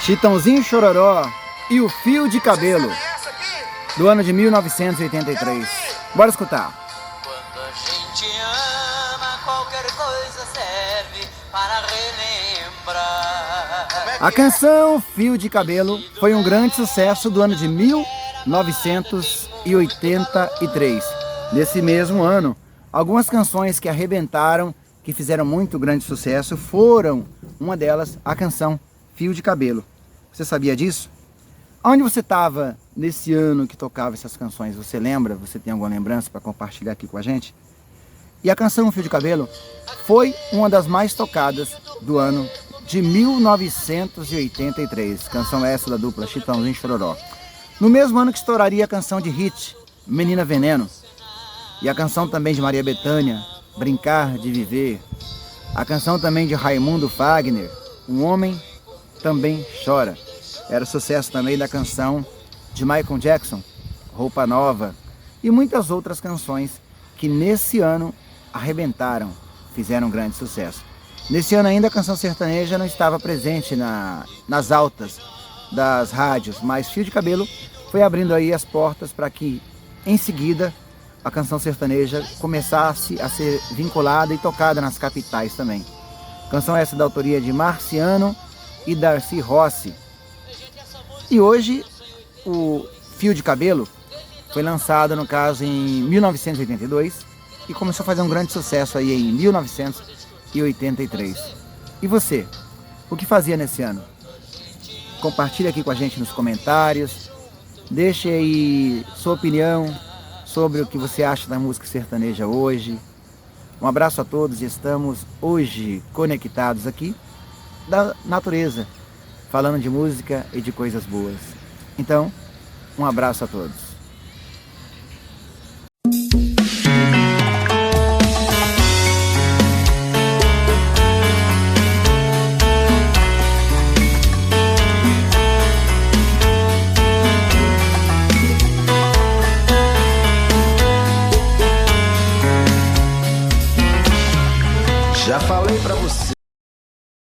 Chitãozinho Chororó e o Fio de Cabelo, do ano de 1983. Bora escutar. Quando a gente ama, qualquer coisa serve para relembrar. A canção Fio de Cabelo foi um grande sucesso do ano de 1983. Nesse mesmo ano, algumas canções que arrebentaram, que fizeram muito grande sucesso, foram, uma delas, a canção Fio de Cabelo. Você sabia disso? Onde você estava nesse ano que tocava essas canções? Você lembra? Você tem alguma lembrança para compartilhar aqui com a gente? E a canção Fio de Cabelo foi uma das mais tocadas do ano de 1983. Canção essa da dupla Chitãozinho e Chororó. No mesmo ano que estouraria a canção de hit Menina Veneno. E a canção também de Maria Bethânia, Brincar de Viver. A canção também de Raimundo Fagner, Um Homem Também Chora. Era sucesso também da canção de Michael Jackson, Roupa Nova. E muitas outras canções que nesse ano arrebentaram, fizeram grande sucesso. Nesse ano ainda a canção sertaneja não estava presente nas altas das rádios, mas Fio de Cabelo foi abrindo aí as portas para que em seguida a canção sertaneja começasse a ser vinculada e tocada nas capitais também. Canção essa da autoria de Marciano e Darcy Rossi. E hoje o Fio de Cabelo foi lançado, no caso, em 1982 e começou a fazer um grande sucesso aí em 1983. E você, o que fazia nesse ano? Compartilhe aqui com a gente nos comentários, deixe aí sua opinião sobre o que você acha da música sertaneja hoje. Um abraço a todos e estamos hoje conectados aqui da natureza, falando de música e de coisas boas. Então, um abraço a todos.